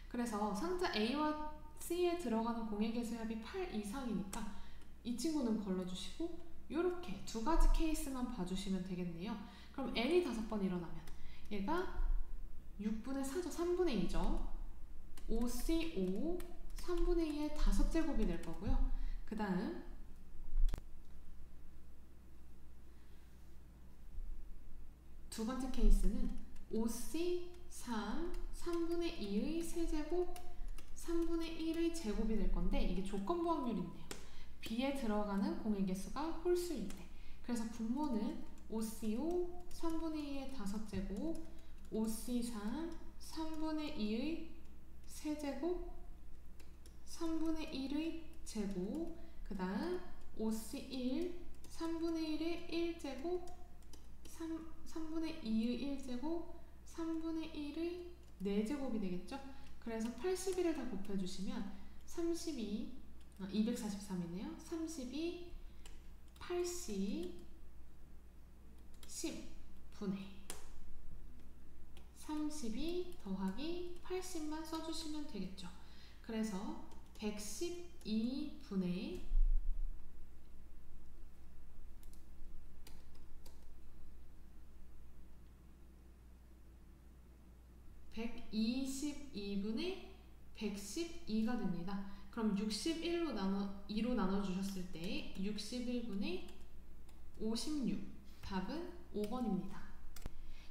그래서 상자 A와 C에 들어가는 공의 개수의 합이 8 이상이니까 이 친구는 걸러주시고 이렇게 2가지 케이스만 봐주시면 되겠네요. 그럼 N이 5번 일어나면 얘가 6분의 4죠. 3분의 2죠. 5C5 3분의 2의 5제곱이 될 거고요. 그 다음 두 번째 케이스는 OC 3분의 2의 세제곱 3분의 1의 제곱이 될 건데 이게 조건부 확률이 있네요. B에 들어가는 공의 개수가 홀수일 때. 그래서 분모는 OC5 3분의 2의 5제곱 OC3 3분의 2의 세제곱 3분의 1의 제곱 그 다음 OC1 3분의 1의 1제곱 3분의 2의 1제곱 3분의 1의 4제곱이 되겠죠? 그래서 81을 다 곱해주시면 243이네요. 32, 80, 10분의 32 더하기 80만 써주시면 되겠죠. 그래서 112분의 112가 됩니다. 그럼 61로 2로 나눠주셨을 때 61분의 56 답은 5번입니다.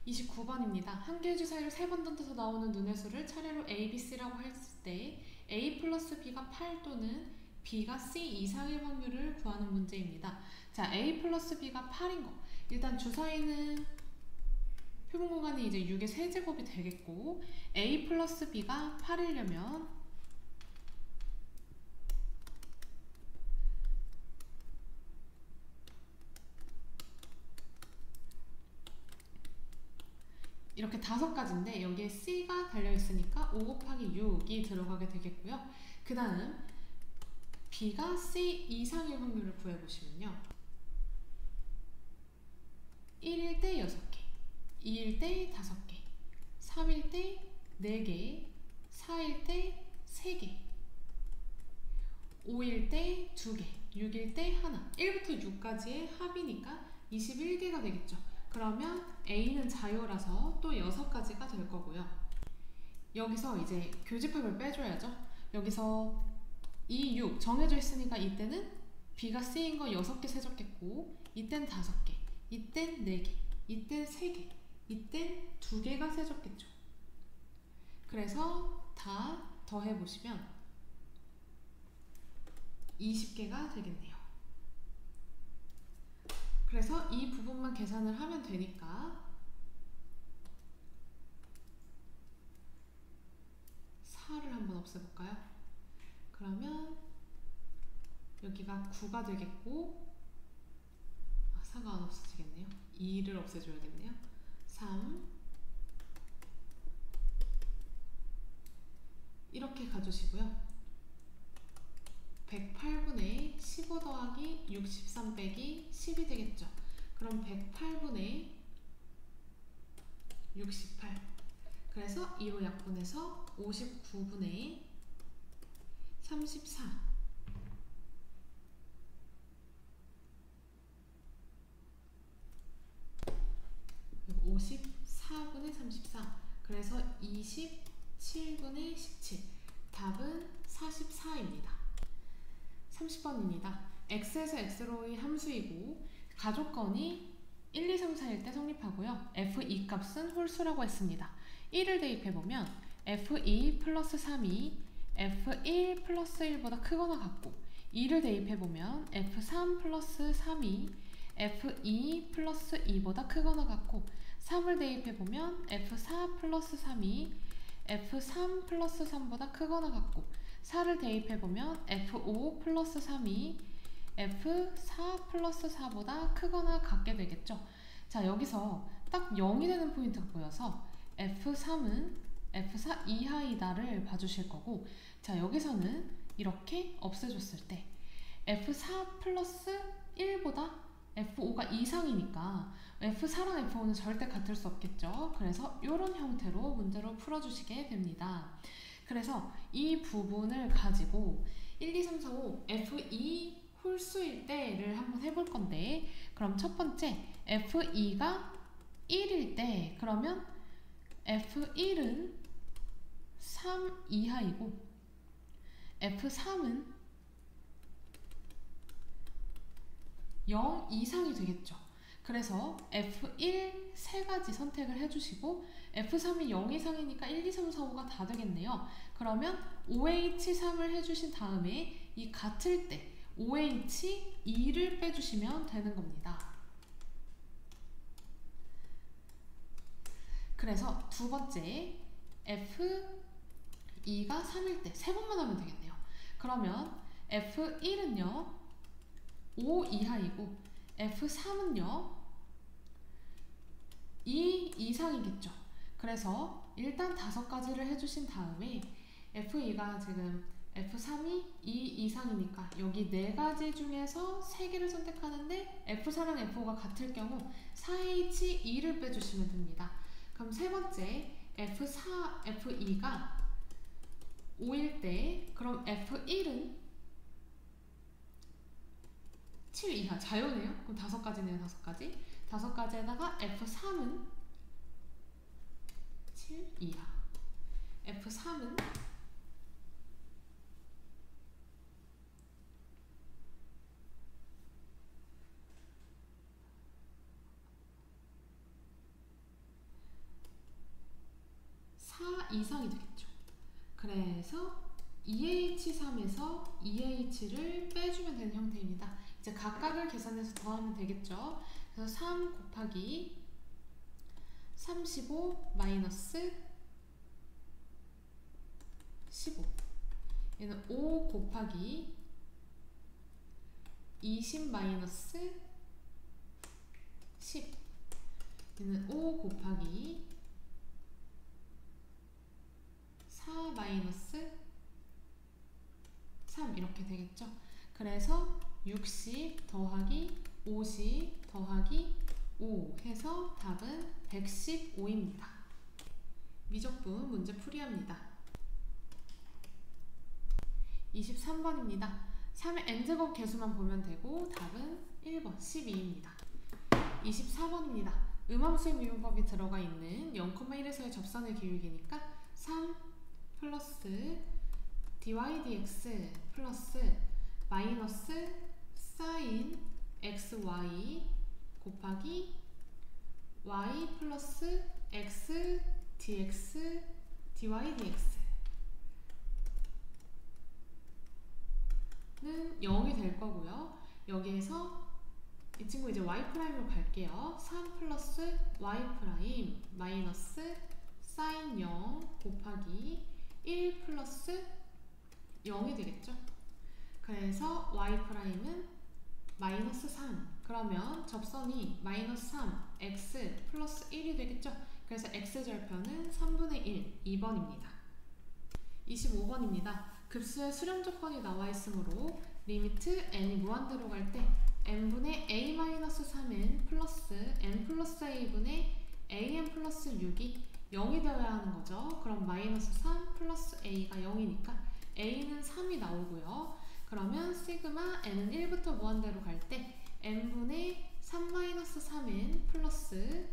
29번입니다. 한 개의 주사위를 3번 던져서 나오는 눈의 수를 차례로 A, B, C라고 했을 때 A 플러스 B가 8 또는 B가 C 이상일 확률을 구하는 문제입니다. 자, A 플러스 B가 8인 거. 일단 주사위는 표본 공간이 이제 6의 세제곱이 되겠고 A 플러스 B가 8이려면 이렇게 5가지인데 여기에 C가 달려있으니까 5 곱하기 6이 들어가게 되겠고요. 그 다음 B가 C 이상일 확률을 구해보시면요. 1일 때 6개 2일 때 5개, 3일 때 4개, 4일 때 3개, 5일 때 2개, 6일 때 하나. 1부터 6까지의 합이니까 21개가 되겠죠. 그러면 A는 자유라서 또 6가지가 될 거고요. 여기서 이제 교집합을 빼줘야죠. 여기서 2, 6 정해져 있으니까 이때는 B가 C인 거 6개 세졌겠고 이땐 5개, 이땐 4개, 이땐 3개, 이땐 2개가 세졌겠죠. 그래서 다 더해보시면 20개가 되겠네요. 그래서 이 부분만 계산을 하면 되니까 4를 한번 없애볼까요? 그러면 여기가 9가 되겠고 4가 안 없어지겠네요. 2를 없애줘야겠네요. 3 이렇게 가주시고요. 108분의 15 더하기 63 빼기 10이 되겠죠. 그럼 108분의 68 그래서 2로 약분해서 59분의 34 54분의 34 그래서 27분의 17 답은 44입니다. 30번입니다. x에서 x로의 함수이고 가족건이 1, 2, 3, 4일 때 성립하고요. f2 값은 홀수라고 했습니다. 1을 대입해보면 f2 플러스 3이 f1 플러스 1보다 크거나 같고 2를 대입해보면 f3 플러스 3이 f2 플러스 2보다 크거나 같고 3을 대입해보면 f4 플러스 3이 f3 플러스 3보다 크거나 같고 4를 대입해보면 f5 플러스 3이 f4 플러스 4보다 크거나 같게 되겠죠. 자, 여기서 딱 0이 되는 포인트가 보여서 f3은 f4 이하이다를 봐주실 거고 자, 여기서는 이렇게 없애줬을 때 f4 플러스 1보다 f5가 이상이니까 f4랑 f5는 절대 같을 수 없겠죠. 그래서 이런 형태로 문제로 풀어주시게 됩니다. 그래서 이 부분을 가지고 1, 2, 3, 4, 5 f2 홀수일 때를 한번 해볼 건데 그럼 첫 번째 f2가 1일 때 그러면 f1은 3 이하이고 f3은 0 이상이 되겠죠. 그래서 F1 세 가지 선택을 해주시고 F3이 0 이상이니까 1, 2, 3, 4, 5가 다 되겠네요. 그러면 OH3을 해주신 다음에 이 같을 때 OH2를 빼주시면 되는 겁니다. 그래서 두 번째 F2가 3일 때 세 번만 하면 되겠네요. 그러면 F1은요 5 이하이고 F3은요 2 이상이겠죠. 그래서 일단 5가지를 해주신 다음에 F2가 지금 F3이 2 이상이니까 여기 4가지 중에서 3개를 선택하는데 F4랑 F5가 같을 경우 4H2를 빼주시면 됩니다. 그럼 세 번째 F2가 5일 때 그럼 F1은 7 이하, 자연해요? 그럼 5가지네요, 5가지. 5가지에다가 F3은 7 이하. F3은 4 이상이 되겠죠. 그래서 2H3에서 2H를 빼주면 되는 형태입니다. 이제 각각을 계산해서 더하면 되겠죠. 그래서 3 곱하기 35 마이너스 15 얘는 5 곱하기 20 마이너스 10 얘는 5 곱하기 4 마이너스 3 이렇게 되겠죠. 그래서 60 더하기 50 더하기 5 해서 답은 115입니다. 미적분 문제 풀이합니다. 23번입니다. 3의 n제곱 개수만 보면 되고 답은 1번 12입니다. 24번입니다. 음함수의 미분법이 들어가 있는 0,1에서의 접선의 기울기니까 3 플러스 dy dx 플러스 마이너스 사인 xy 곱하기 y 플러스 x dx dy dx는 0이 될 거고요. 여기에서 이 친구 이제 y''으로 갈게요. 3 플러스 y' 마이너스 사인 0 곱하기 1 플러스 0이 되겠죠. 그래서 y'은 마이너스 3 그러면 접선이 마이너스 3 x 플러스 1이 되겠죠. 그래서 x절편은 3분의 1 2번입니다 25번입니다 급수의 수렴 조건이 나와 있으므로 리미트 n이 무한대로 갈 때 n분의 a-3n 플러스 n 플러스 a분의 an 플러스 6이 0이 되어야 하는 거죠. 그럼 마이너스 3 플러스 a가 0이니까 a는 3이 나오고요. 그러면 시그마 n은 1부터 무한대로 갈 때 n분의 3-3n 플러스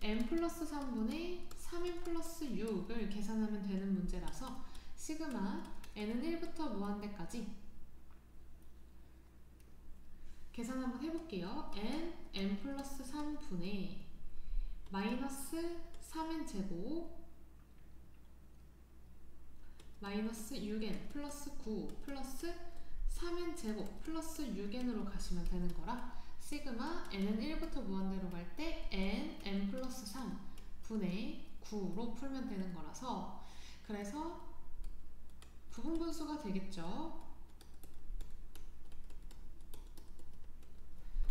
n 플러스 3분의 3n 플러스 6을 계산하면 되는 문제라서 시그마 n은 1부터 무한대까지 계산 한번 해볼게요. n 플러스 3분의 마이너스 3n 제곱 마이너스 6n 플러스 9 플러스 3n 제곱 플러스 6n으로 가시면 되는 거라 시그마 n은 1부터 무한대로 갈 때 n 플러스 3 분의 9로 풀면 되는 거라서 그래서 부분분수가 되겠죠.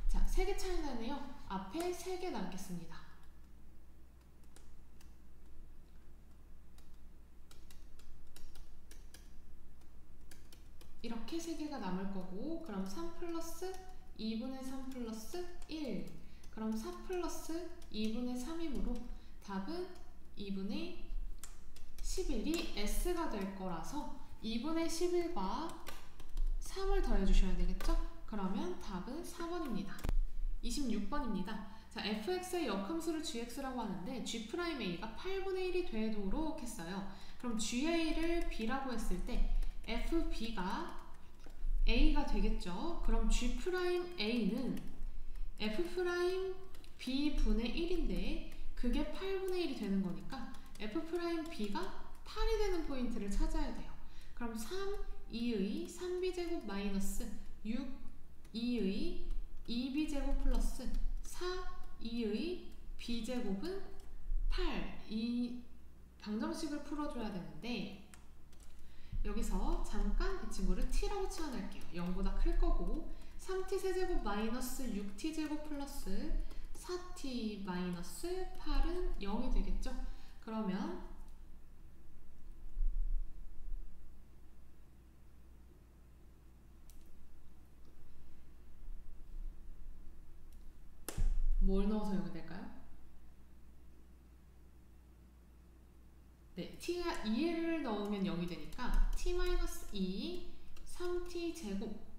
자, 3개 차이 나네요. 앞에 3개 남겠습니다. 이렇게 3개가 남을 거고 그럼 3 플러스 2분의 3 플러스 1 그럼 4 플러스 2분의 3이므로 답은 2분의 11이 S가 될 거라서 2분의 11과 3을 더해 주셔야 되겠죠? 그러면 답은 4번입니다. 26번입니다. 자, fx의 역함수를 gx라고 하는데 g'a가 8분의 1이 되도록 했어요. 그럼 ga를 b라고 했을 때 fb가 a가 되겠죠. 그럼 g'a는 f' b분의 1인데 그게 8분의 1이 되는 거니까 f'b가 8이 되는 포인트를 찾아야 돼요. 그럼 3, 2의 3b제곱 마이너스 6, 2의 2b제곱 플러스 4, 2의 b제곱은 8. 이 방정식을 풀어줘야 되는데 여기서 잠깐 이 친구를 t라고 치환할게요. 0보다 클 거고 3t 세제곱 마이너스 6t 제곱 플러스 4t 마이너스 8은 0이 되겠죠? 그러면 뭘 넣어서 0이 될까요? 네, t가 2를 넣으면 0이 되니까 t-2 3t 제곱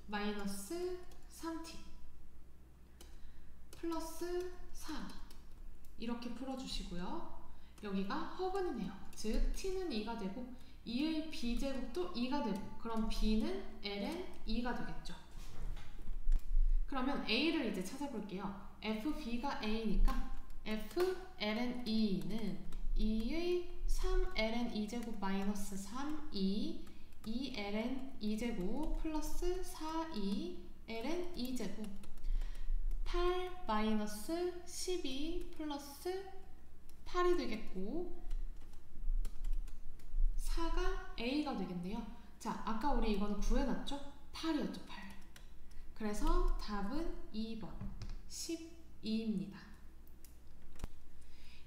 마이너스 3t 플러스 4 이렇게 풀어주시고요. 여기가 허근이네요. 즉 t는 2가 되고 2의 b제곱도 2가 되고 그럼 b는 ln 2가 되겠죠. 그러면 a를 이제 찾아볼게요. fb가 a니까 f ln 2는 2의 3 ln 2제곱 마이너스 3 2 2 ln 2제곱 플러스 4 2 ln 2제곱 8 마이너스 12 플러스 8이 되겠고 4가 a가 되겠네요. 자, 아까 우리 이거는 구해놨죠? 8이었죠, 8. 그래서 답은 2번 12입니다.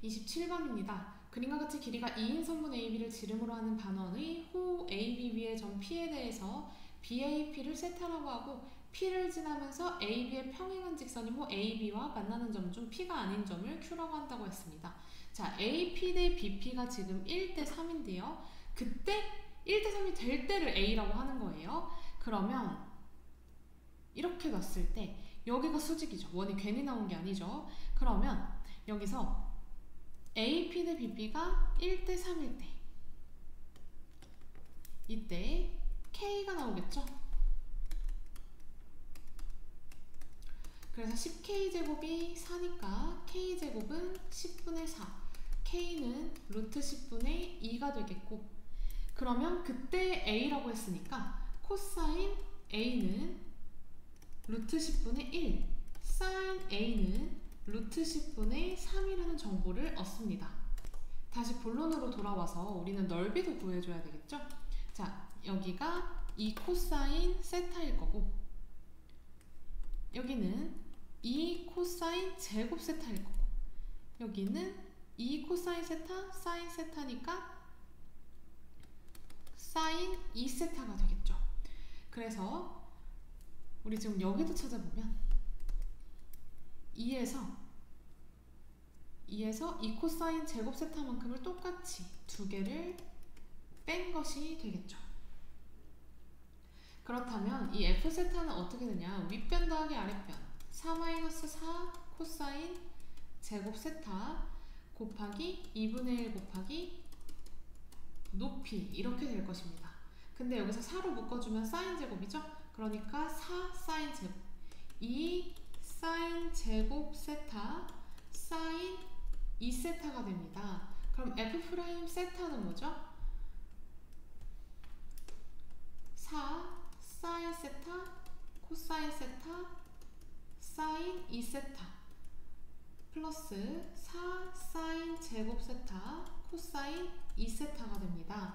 27번입니다. 그림과 같이 길이가 2인 선분 AB를 지름으로 하는 반원의 호 AB 위의 점 P에 대해서 BAP를 세타라고 하고 P를 지나면서 AB의 평행한 직선인 호 AB와 만나는 점 중 P가 아닌 점을 Q라고 한다고 했습니다. 자, AP 대 BP가 지금 1대 3인데요. 그때 1대 3이 될 때를 A라고 하는 거예요. 그러면 이렇게 놨을 때 여기가 수직이죠. 원이 괜히 나온 게 아니죠. 그러면 여기서 AP 대 BP가 1대 3일 때 이때 K가 나오겠죠. 그래서 10K제곱이 4니까 K제곱은 10분의 4 K는 루트 10분의 2가 되겠고 그러면 그때 A라고 했으니까 코사인 A는 루트 10분의 1 사인 A는 루트 10분의 3이라는 정보를 얻습니다. 다시 본론으로 돌아와서 우리는 넓이도 구해줘야 되겠죠? 자, 여기가 2 코사인 세타일 거고 여기는 2 코사인 제곱 세타일 거고 여기는 2 코사인 세타 사인 세타니까 사인 2세타가 되겠죠. 그래서 우리 지금 여기도 찾아보면 2에서 2 코사인 제곱 세타만큼을 똑같이 두 개를 뺀 것이 되겠죠. 그렇다면 이 F세타는 어떻게 되냐? 윗변 더하기 아랫변 4-4 코사인 제곱 세타 곱하기 2분의 1 곱하기 높이 이렇게 될 것입니다. 근데 여기서 4로 묶어주면 사인 제곱이죠? 그러니까 4 사인 제곱 2 사인 제곱 세타 사인 2세타가 됩니다. 그럼 F' 세타는 뭐죠? 4 사인 세타 코사인 세타 사인 2세타 플러스 4 사인 제곱 세타 코사인 2세타가 됩니다.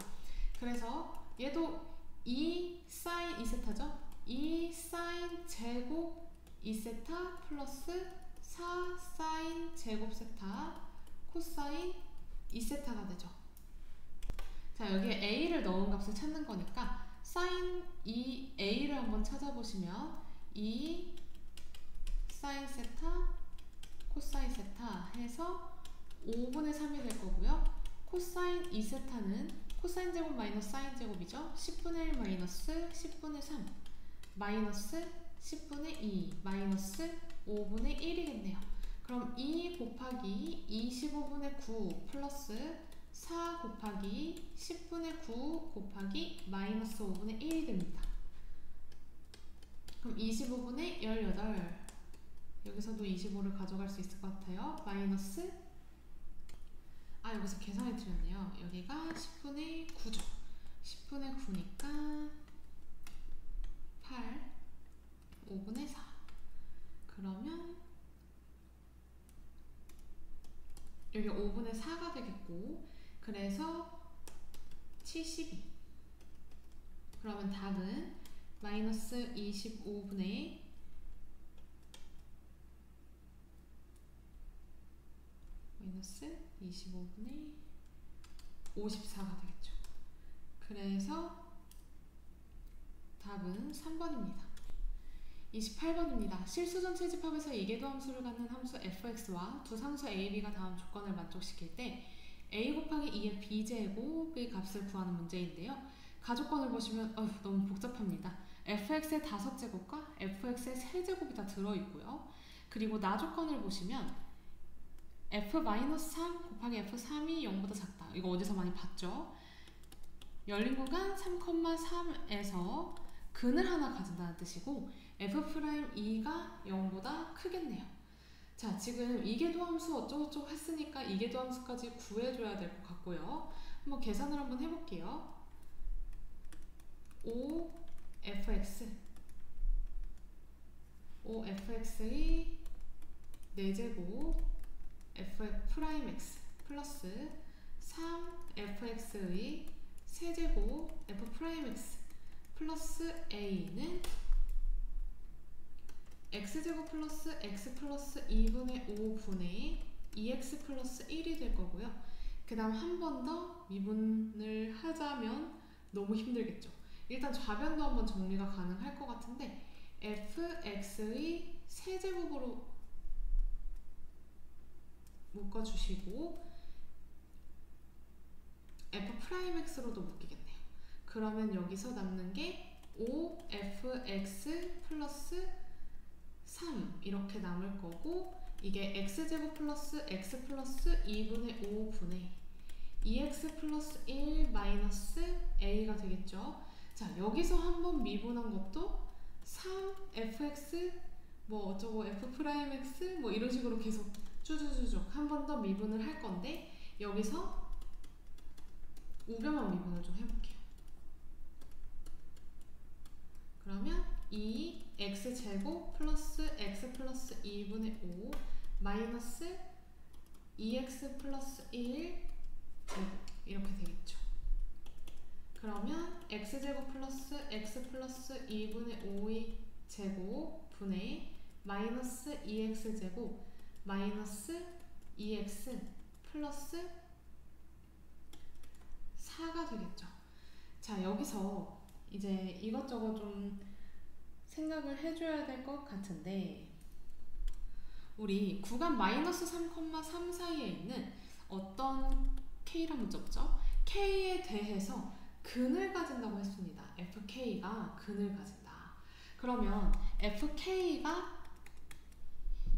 그래서 얘도 2 사인 2세타죠? 2 사인 제곱 2세타 플러스 4 사인 제곱 세타 코사인 2세타가 되죠. 자, 여기에 A를 넣은 값을 찾는 거니까 사인 2A를 한번 찾아보시면 2 사인 세타 코사인 세타 해서 5분의 3이 될 거고요. 코사인 2세타는 코사인 제곱 마이너스 사인 제곱이죠. 10분의 1 마이너스 10분의 3 마이너스 10분의 2 마이너스 5분의 1이겠네요. 그럼 2 곱하기 25분의 9 플러스 4 곱하기 10분의 9 곱하기 마이너스 5분의 1이 됩니다. 그럼 25분의 18 여기서도 25를 가져갈 수 있을 것 같아요. 마이너스, 여기서 계산이 틀렸네요. 여기가 10분의 9죠. 10분의 9니까 8, 5분의 4. 그러면 여기 5분의 4가 되겠고, 그래서 72. 그러면 답은 마이너스 25분의 54가 되겠죠. 그래서 답은 3번입니다. 28번입니다. 실수전 채집합에서 이계도 함수를 갖는 함수 fx와 두 상수 a, b가 다음 조건을 만족시킬 때 a 곱하기 2의 b제곱의 값을 구하는 문제인데요. 가조건을 보시면 너무 복잡합니다. fx의 5제곱과 fx의 3제곱이 다 들어있고요. 그리고 나조건을 보시면 f-3 곱하기 f3이 0보다 작다. 이거 어디서 많이 봤죠? 열린 구간 3,3에서 근을 하나 가진다는 뜻이고 f'2가 0보다 크겠네요. 자, 지금 이계도함수 어쩌고저쩌고 했으니까 이계도함수까지 구해줘야 될 것 같고요. 한번 계산을 한번 해볼게요. 5fx의 4제곱 f'x 플러스 3fx의 세제곱 f'x 플러스 a는 x제곱 플러스 x 플러스 2분의 5분의 2x 플러스 1이 될 거고요. 그 다음 한 번 더 미분을 하자면 너무 힘들겠죠. 일단 좌변도 한번 정리가 가능할 것 같은데 fx의 세제곱으로 묶어주시고 f'x로도 묶이겠네요. 그러면 여기서 남는 게 5fx 플러스 3 이렇게 남을 거고, 이게 x제곱 플러스 x 플러스 2분의 5분의 2x 플러스 1 마이너스 a가 되겠죠. 자, 여기서 한번 미분한 것도 3fx 뭐 어쩌고 f'x 뭐 이런 식으로 계속 쭉쭉쭉 한 번 더 미분을 할 건데, 여기서 우변만 미분을 좀 해볼게요. 그러면 2x제곱 플러스 x 플러스 2분의 5 마이너스 2x 플러스 1 제곱 이렇게 되겠죠. 그러면 x제곱 플러스 x 플러스 2분의 5의 제곱 분의 마이너스 2x제곱 마이너스 2x 플러스 4가 되겠죠. 자, 여기서 이제 이것저것 좀 생각을 해줘야 될 것 같은데, 우리 구간 마이너스 3,3 사이에 있는 어떤 k란 문자죠? k에 대해서 근을 가진다고 했습니다. fk가 근을 가진다. 그러면 fk가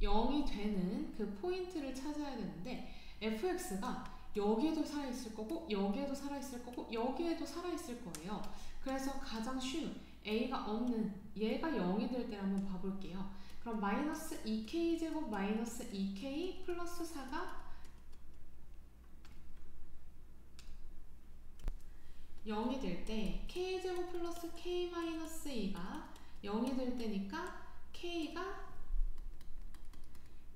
0이 되는 그 포인트를 찾아야 되는데, fx가 여기에도 살아있을 거고 여기에도 살아있을 거고 여기에도 살아있을 거예요. 그래서 가장 쉬운 a가 없는 얘가 0이 될 때를 한번 봐볼게요. 그럼 마이너스 2k제곱 마이너스 2k 플러스 4가 0이 될 때 k제곱 플러스 k 마이너스 2가 0이 될 때니까 k가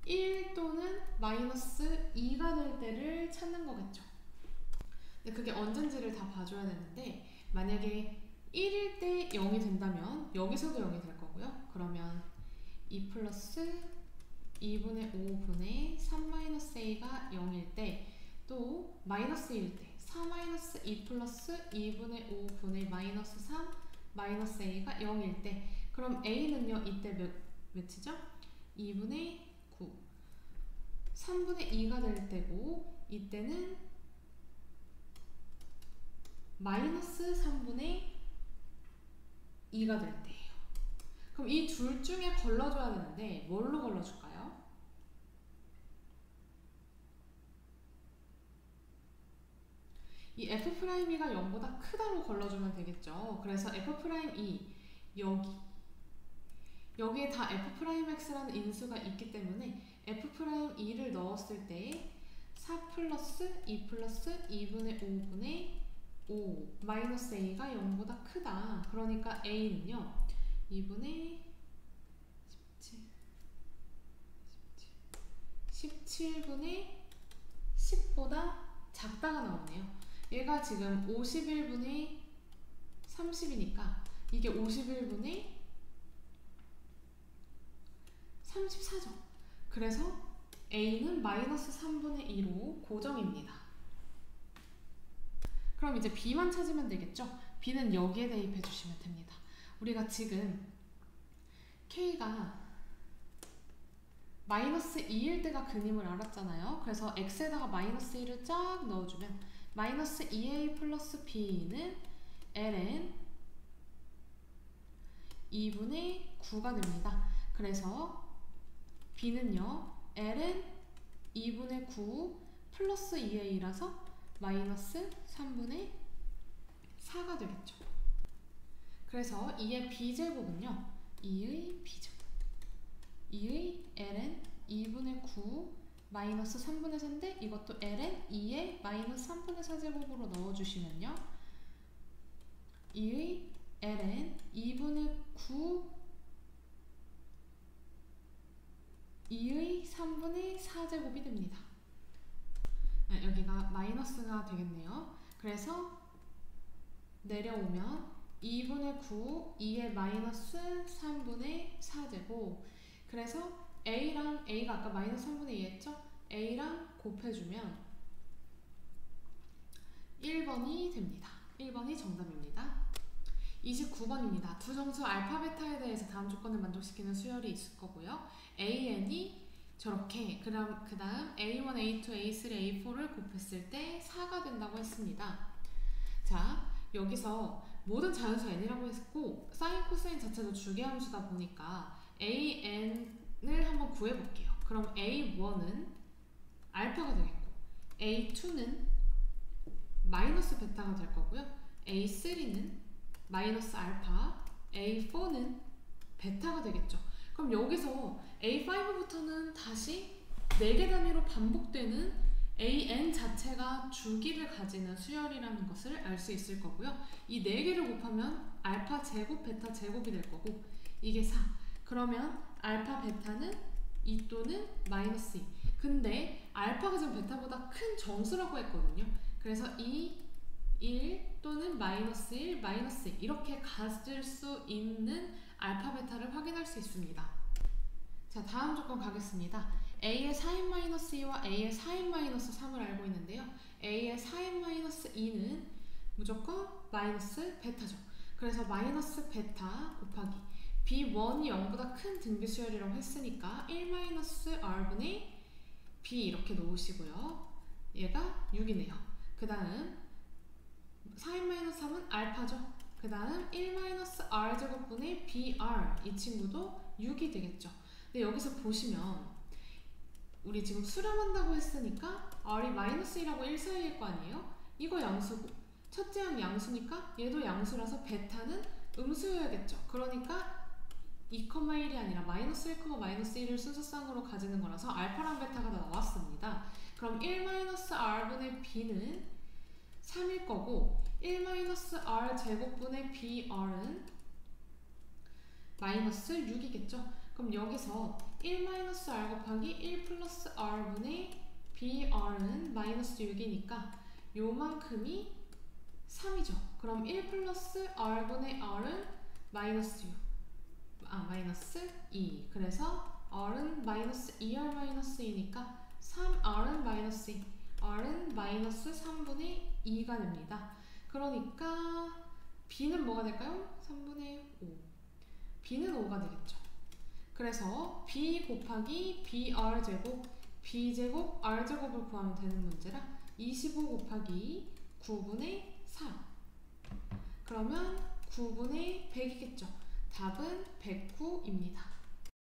1 또는 마이너스 2가 될 때를 찾는 거겠죠. 근데 그게 언젠지를 다 봐줘야 되는데, 만약에 1일 때 0이 된다면 여기서도 0이 될 거고요. 그러면 2 플러스 2분의 5분의 3 마이너스 a가 0일 때, 또 마이너스 1일 때 4 마이너스 2 플러스 2분의 5분의 마이너스 3 마이너스 a가 0일 때, 그럼 a는요 이때 몇이죠? 2분의 9 3분의 2가 될 때고, 이때는 마이너스 3분의 2가 될 때예요. 그럼 이 둘 중에 걸러줘야 되는데 뭘로 걸러줄까요? 이 f'E가 0보다 크다로 걸러주면 되겠죠. 그래서 f'E 여기 여기에 다 f'x라는 인수가 있기 때문에 f'E를 넣었을 때 4 플러스 2 플러스 2분의 5분의 5 마이너스 a가 0보다 크다. 그러니까 a는요 2분의 17분의 10보다 작다가 나오네요. 얘가 지금 51분의 30이니까 이게 51분의 34죠. 그래서 a는 마이너스 3분의 2로 고정입니다. 그럼 이제 b만 찾으면 되겠죠? b는 여기에 대입해 주시면 됩니다. 우리가 지금 k가 마이너스 2일 때가 근임을 알았잖아요. 그래서 x에다가 마이너스 1을 쫙 넣어주면 마이너스 2a 플러스 b는 ln 2분의 9가 됩니다. 그래서 b는요 ln 2분의 9 플러스 2a라서 마이너스 3분의 4가 되겠죠. 그래서 2의 b제곱은요 2의 b제곱 2의 ln 2분의 9 마이너스 3분의 4인데 이것도 ln 2의 마이너스 3분의 4제곱으로 넣어주시면요 2의 ln 2분의 9 2의 3분의 4제곱이 됩니다. 여기가 마이너스가 되겠네요. 그래서 내려오면 2분의 9 2의 마이너스 3분의 4제곱 그래서 a랑 a가 아까 마이너스 3분의 2 했죠? a랑 곱해주면 1번이 됩니다. 1번이 정답입니다. 29번입니다. 두 정수 알파 베타에 대해서 다음 조건을 만족시키는 수열이 있을 거고요. an이 저렇게 그 다음 a1, a2, a3, a4를 곱했을 때 4가 된다고 했습니다. 자 여기서 모든 자연수 n이라고 했고 사인 코사인 자체도 주계함수다 보니까 an을 한번 구해볼게요. 그럼 a1은 알파가 되겠고 a2는 마이너스 베타가 될 거고요. a3는 마이너스 알파, a4는 베타가 되겠죠. 그럼 여기서 a5부터는 다시 4개 단위로 반복되는 an 자체가 주기를 가지는 수열이라는 것을 알 수 있을 거고요. 이 4개를 곱하면 알파 제곱, 베타 제곱이 될 거고 이게 4. 그러면 알파, 베타는 2 또는 마이너스 2. 근데 알파가 지금 베타보다 큰 정수라고 했거든요. 그래서 2, 1 또는 마이너스 1, 마이너스 2 이렇게 가질 수 있는 알파, 베타를 확인할 수 있습니다. 자 다음 조건 가겠습니다. a의 4n-2와 a의 4n-3을 알고 있는데요. a의 4n-2는 무조건 마이너스 베타죠. 그래서 마이너스 베타 곱하기 b1이 0보다 큰 등비수열이라고 했으니까 1-r분의 b 이렇게 놓으시고요. 얘가 6이네요. 그 다음 4n-3은 알파죠. 그 다음 1-r제곱분의 br 이 친구도 6이 되겠죠. 근데 여기서 보시면 우리 지금 수렴한다고 했으니까 r이 마이너스 1하고 1 사이일 거 아니에요? 이거 양수고 첫째 항 양수니까 얘도 양수라서 베타는 음수여야겠죠. 그러니까 2,1이 아니라 마이너스 1, 마이너스 1을 순서쌍으로 가지는 거라서 알파랑 베타가 다 나왔습니다. 그럼 1-r분의 b는 3일 거고 1-r 제곱분의 br은 마이너스 6이겠죠. 그럼 여기서 1-r 곱하기 1 플러스 r분의 br은 마이너스 6이니까 요만큼이 3이죠. 그럼 1 플러스 r분의 r은 마이너스 6. 마이너스 2. 그래서 r은 마이너스 2r 마이너스 2니까 3r은 마이너스 2. r은 마이너스 3분의 2가 됩니다. 그러니까 b는 뭐가 될까요? 3분의 5. b는 5가 되겠죠. 그래서 b 곱하기 br 제곱 b제곱 r제곱을 구하면 되는 문제라 25 곱하기 9분의 4 그러면 9분의 100이겠죠. 답은 109입니다.